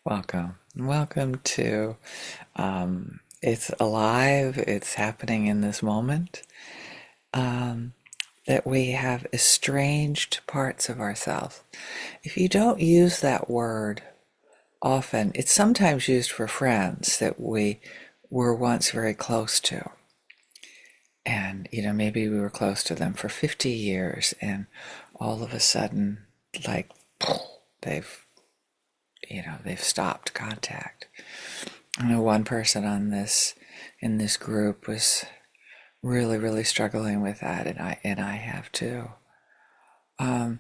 Welcome. Welcome to It's Alive, it's happening in this moment. Um, that we have estranged parts of ourselves. If you don't use that word often, it's sometimes used for friends that we were once very close to. And, maybe we were close to them for 50 years, and all of a sudden, like, they've, they've stopped contact. I know one person in this group was really, really struggling with that, and I have too. Um,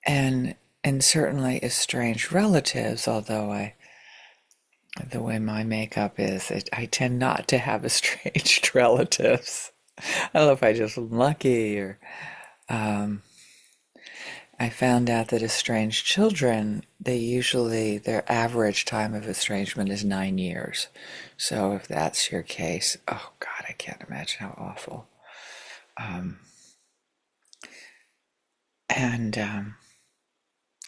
and and certainly estranged relatives, although the way my makeup is, I tend not to have estranged relatives. I don't know if I just am lucky or um, I found out that estranged children, their average time of estrangement is 9 years. So if that's your case, oh God, I can't imagine how awful. Um, and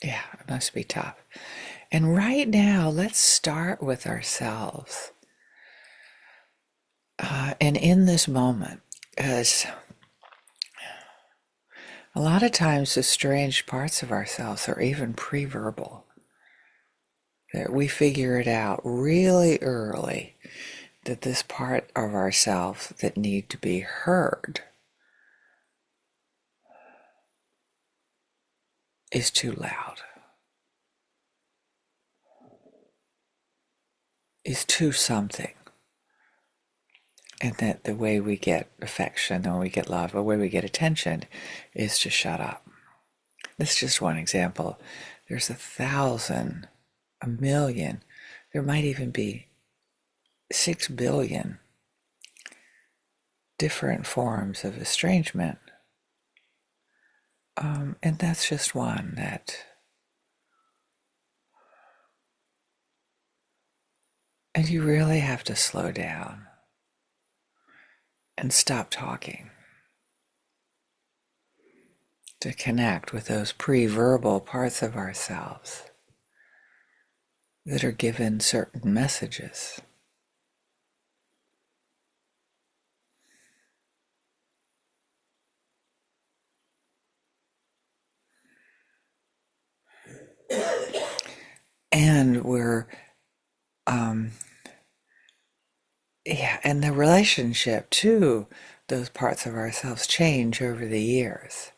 yeah, it must be tough. And right now, let's start with ourselves. And in this moment, because a lot of times estranged parts of ourselves are even pre-verbal. That we figure it out really early that this part of ourselves that need to be heard is too loud, is too something. And that the way we get affection, the way we get love, the way we get attention is to shut up. That's just one example. There's 1,000, 1,000,000, there might even be 6 billion different forms of estrangement. And that's just one that, and you really have to slow down and stop talking to connect with those pre-verbal parts of ourselves that are given certain messages. And um, and the relationship to those parts of ourselves change over the years.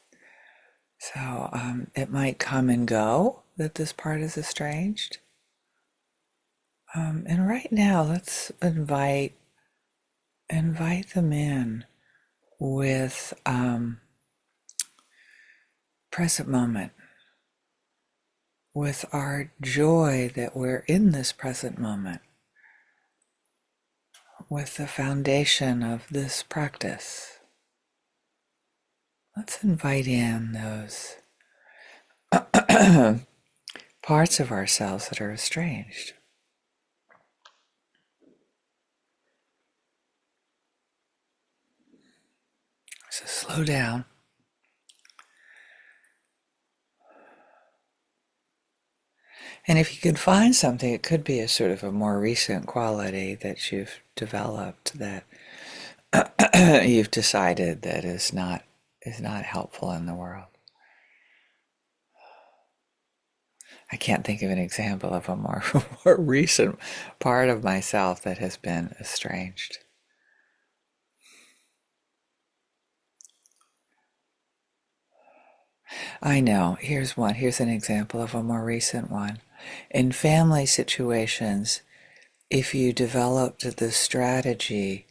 So it might come and go that this part is estranged. And right now, let's invite them in with present moment, with our joy that we're in this present moment, with the foundation of this practice. Let's invite in those parts of ourselves that are estranged. So slow down. And if you can find something, it could be a sort of a more recent quality that you've developed that you've decided that is not helpful in the world. I can't think of an example of a more, more recent part of myself that has been estranged. I know. Here's one. Here's an example of a more recent one. In family situations, if you developed the strategy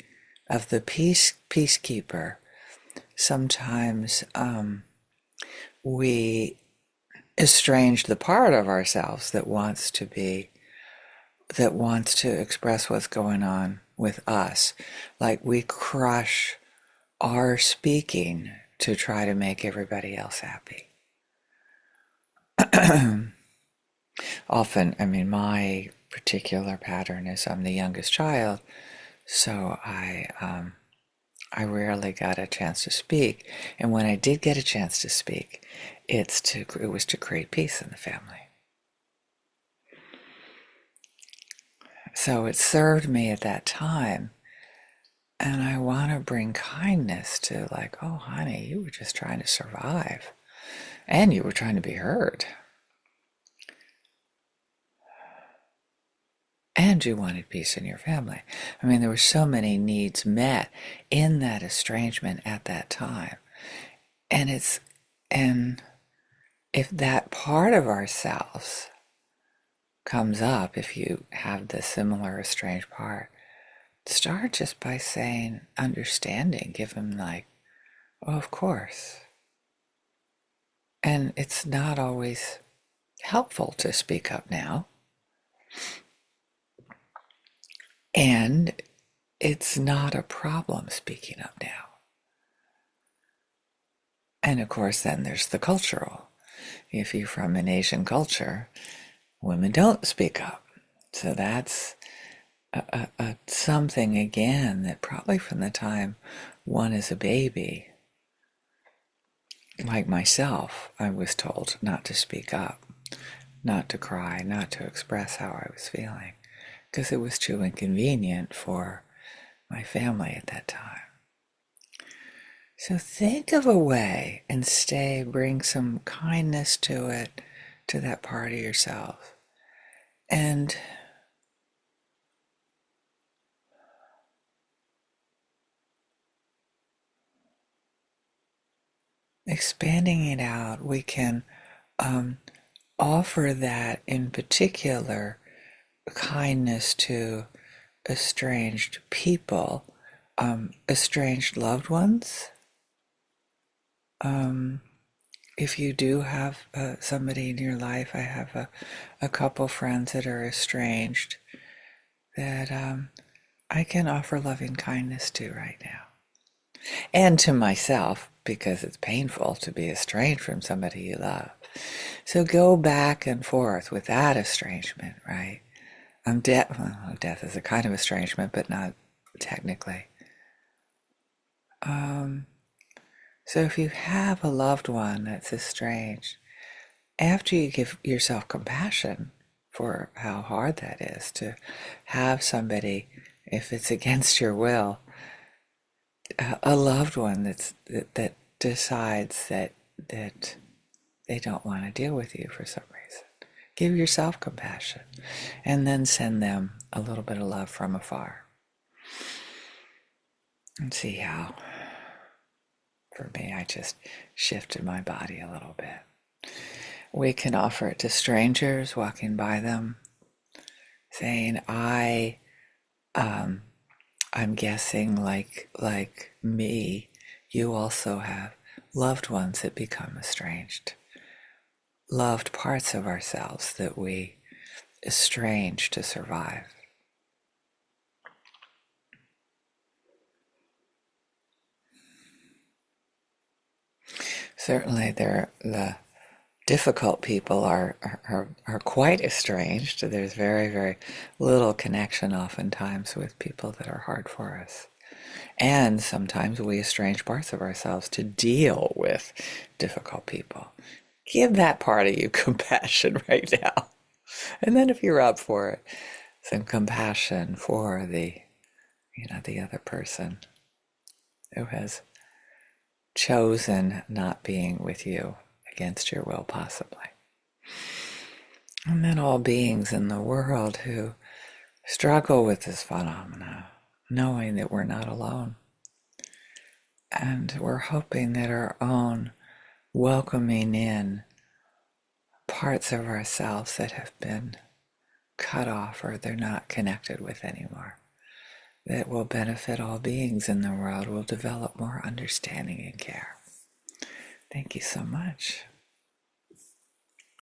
of the peacekeeper, sometimes we estrange the part of ourselves that wants to express what's going on with us. Like we crush our speaking to try to make everybody else happy. Often, I mean, my particular pattern is I'm the youngest child, so I rarely got a chance to speak. And when I did get a chance to speak, it was to create peace in the family. So it served me at that time. And I want to bring kindness to, like, oh, honey, you were just trying to survive and you were trying to be heard. And you wanted peace in your family. I mean, there were so many needs met in that estrangement at that time. And and if that part of ourselves comes up, if you have the similar estranged part, start just by saying, understanding, give them like, oh, of course. And it's not always helpful to speak up now. And it's not a problem speaking up now. And of course, then there's the cultural. If you're from an Asian culture, women don't speak up. So that's something, again, that probably from the time one is a baby, like myself, I was told not to speak up, not to cry, not to express how I was feeling, because it was too inconvenient for my family at that time. So think of a way and bring some kindness to it, to that part of yourself. And expanding it out, we can offer that in particular kindness to estranged people, estranged loved ones. If you do have somebody in your life, I have a couple friends that are estranged that I can offer loving kindness to right now. And to myself, because it's painful to be estranged from somebody you love. So go back and forth with that estrangement, right? Death is a kind of estrangement, but not technically. So if you have a loved one that's estranged, after you give yourself compassion for how hard that is to have somebody, if it's against your will, a loved one that decides that they don't want to deal with you for some reason. Give yourself compassion and then send them a little bit of love from afar. And see how, for me, I just shifted my body a little bit. We can offer it to strangers walking by them, saying, I'm guessing like me, you also have loved ones that become estranged. Loved parts of ourselves that we estrange to survive. Certainly the difficult people are quite estranged. There's very, very little connection oftentimes with people that are hard for us. And sometimes we estrange parts of ourselves to deal with difficult people. Give that part of you compassion right now. And then if you're up for it, some compassion for the other person who has chosen not being with you against your will, possibly. And then all beings in the world who struggle with this phenomena, knowing that we're not alone. And we're hoping that our own welcoming in parts of ourselves that have been cut off or they're not connected with anymore, that will benefit all beings in the world, will develop more understanding and care. Thank you so much.